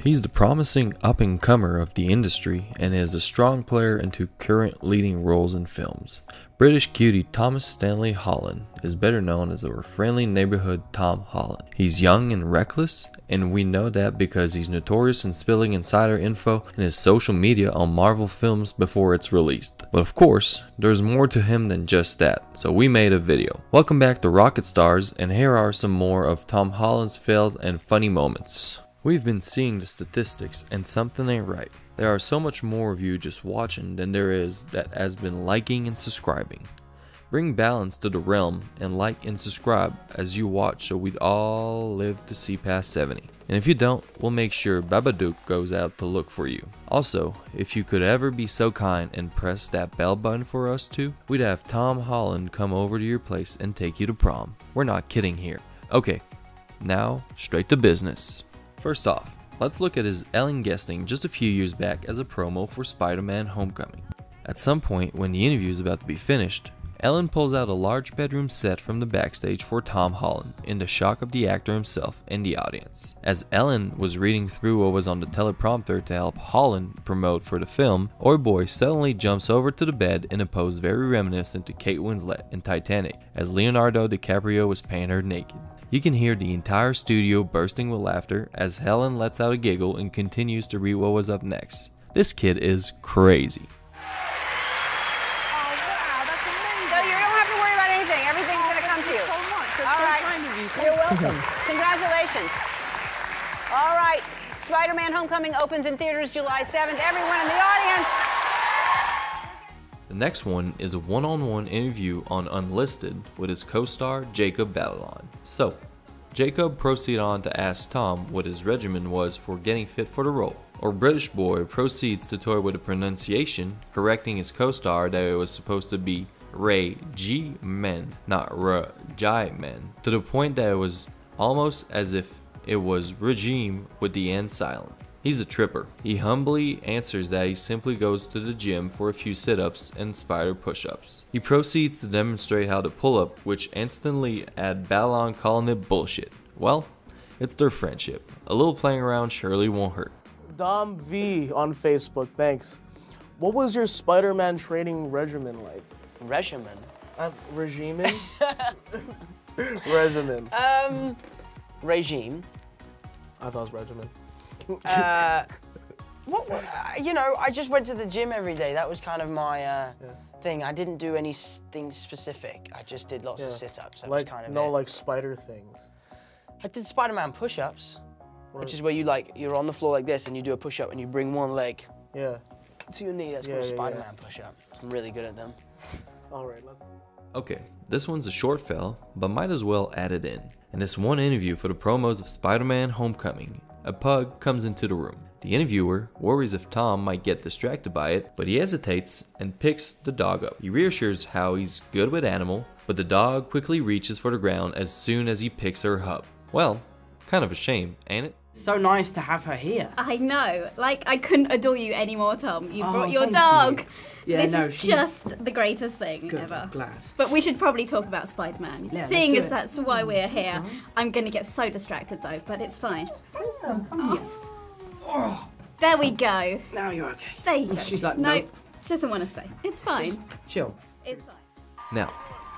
He's the promising up-and-comer of the industry and is a strong player into current leading roles in films. British cutie Thomas Stanley Holland is better known as our friendly neighborhood Tom Holland. He's young and reckless, and we know that because he's notorious in spilling insider info in his social media on Marvel films before it's released. But of course, there's more to him than just that, so we made a video. Welcome back to Rocket Stars, and here are some more of Tom Holland's failed and funny moments. We've been seeing the statistics, and something ain't right. There are so much more of you just watching than there is that has been liking and subscribing. Bring balance to the realm and like and subscribe as you watch so we'd all live to see past 70. And if you don't, we'll make sure Babadook goes out to look for you. Also, if you could ever be so kind and press that bell button for us too, we'd have Tom Holland come over to your place and take you to prom. We're not kidding here. Okay, now straight to business. First off, let's look at his Ellen guesting just a few years back as a promo for Spider-Man Homecoming. At some point when the interview is about to be finished, Ellen pulls out a large bedroom set from the backstage for Tom Holland, in the shock of the actor himself and the audience. As Ellen was reading through what was on the teleprompter to help Holland promote for the film, Oi Boy suddenly jumps over to the bed in a pose very reminiscent to Kate Winslet in Titanic, as Leonardo DiCaprio was painting her naked. You can hear the entire studio bursting with laughter as Helen lets out a giggle and continues to read what was up next. This kid is crazy. Oh, wow, that's amazing. So you don't have to worry about anything. Everything's going to come to you. So much. That's All so right. kind of you. You're welcome. Congratulations. All right. Spider-Man Homecoming opens in theaters July 7th. Everyone in the audience. The next one is a one-on-one interview on Unlisted with his co-star Jacob Batalon. So, Jacob proceeded on to ask Tom what his regimen was for getting fit for the role. Our British boy proceeds to toy with the pronunciation, correcting his co-star that it was supposed to be Ray-G-Men, not R-J-Men, to the point that it was almost as if it was regime with the end silent. He's a tripper. He humbly answers that he simply goes to the gym for a few sit-ups and spider push-ups. He proceeds to demonstrate how to pull up, which instantly had Batalon calling it bullshit. Well, it's their friendship. A little playing around surely won't hurt. Dom V on Facebook, thanks. What was your Spider-Man training regimen like? Regimen? Regimen? Regimen. Regime. I thought it was regimen. You know, I just went to the gym every day. That was kind of my thing. I didn't do anything specific. I just did lots of sit-ups. That was kind of like spider things. I did Spider-Man push-ups, which is where you're on the floor like this and you do a push-up and you bring one leg to your knee. That's called a Spider-Man push-up. I'm really good at them. All right, let's... Okay, this one's a short fell, but might as well add it in. In this one interview for the promos of Spider-Man Homecoming, a pug comes into the room. The interviewer worries if Tom might get distracted by it, but he hesitates and picks the dog up. He reassures how he's good with animal, but the dog quickly reaches for the ground as soon as he picks her up. Well, kind of a shame, ain't it? So nice to have her here. I know. Like, I couldn't adore you anymore, Tom. You brought your thank dog. you. Yeah, this is just the greatest thing good, ever. I'm glad. But we should probably talk about Spider-Man. Yeah, Seeing let's as do it. that's why we're here. I'm going to get so distracted though, but it's fine. There we go. Now you're okay. There you go. She's like, nope. nope. She doesn't want to stay. It's fine. Just chill. It's fine. Now,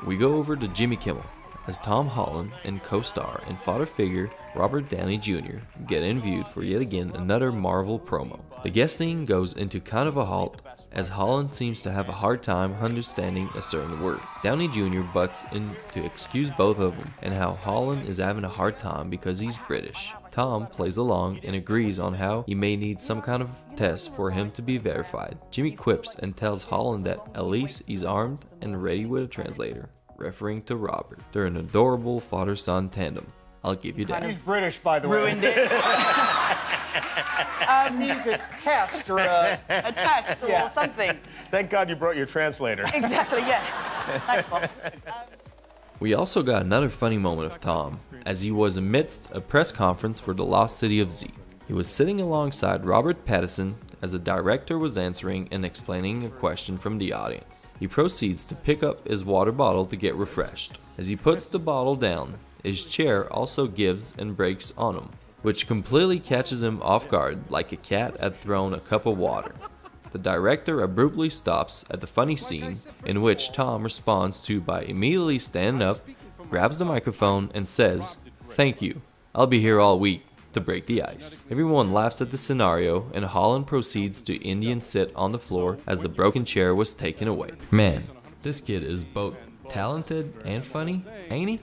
we go over to Jimmy Kimmel, as Tom Holland and co-star and father figure Robert Downey Jr. get interviewed for yet again another Marvel promo. The guesting goes into kind of a halt, as Holland seems to have a hard time understanding a certain word. Downey Jr. butts in to excuse both of them, and how Holland is having a hard time because he's British. Tom plays along and agrees on how he may need some kind of test for him to be verified. Jimmy quips and tells Holland that at least he's armed and ready with a translator, referring to Robert. They're an adorable father-son tandem. I'll give you that. He's British, by the way. Ruined it. Needs a test or a test or something. Thank God you brought your translator. Exactly, yeah. Thanks, boss. We also got another funny moment of Tom, as he was amidst a press conference for the Lost City of Z. He was sitting alongside Robert Pattinson as the director was answering and explaining a question from the audience. He proceeds to pick up his water bottle to get refreshed. As he puts the bottle down, his chair also gives and breaks on him. which completely catches him off guard like a cat had thrown a cup of water. The director abruptly stops at the funny scene, in which Tom responds to by immediately standing up, grabs the microphone, and says, "Thank you, I'll be here all week," to break the ice. Everyone laughs at the scenario, and Holland proceeds to Indian sit on the floor as the broken chair was taken away. Man, this kid is both talented and funny, ain't he?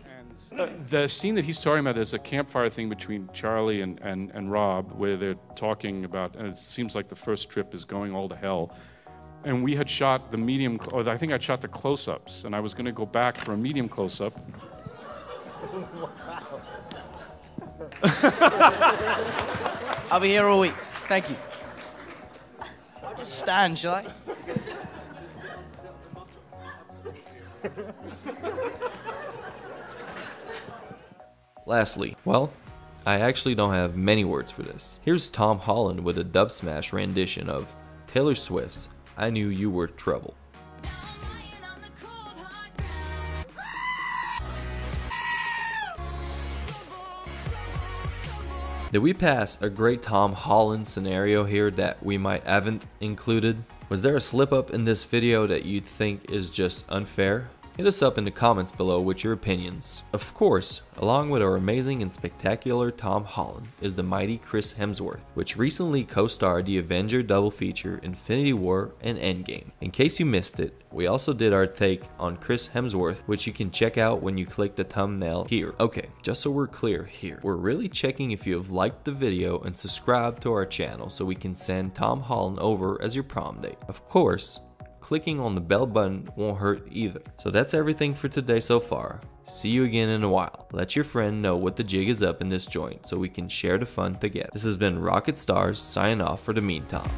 The scene that he's talking about is a campfire thing between Charlie and Rob, where they're talking about, and it seems like the first trip is going all to hell. And we had shot the medium, or I think I shot the close-ups, and I was going to go back for a medium close-up. I'll be here all week. Thank you. I'll just stand, shall I? Lastly, well, I actually don't have many words for this. Here's Tom Holland with a dub smash rendition of Taylor Swift's "I Knew You Were Trouble." Did we pass a great Tom Holland scenario here that we might haven't included? Was there a slip up in this video that you think is just unfair? Hit us up in the comments below with your opinions. Of course, along with our amazing and spectacular Tom Holland is the mighty Chris Hemsworth, which recently co-starred the Avenger double feature Infinity War and Endgame. In case you missed it, we also did our take on Chris Hemsworth, which you can check out when you click the thumbnail here. Okay, just so we're clear here, we're really checking if you have liked the video and subscribed to our channel so we can send Tom Holland over as your prom date. Of course, clicking on the bell button won't hurt either. So that's everything for today so far. See you again in a while. Let your friend know what the jig is up in this joint so we can share the fun together. This has been Rocket Stars signing off for the meantime.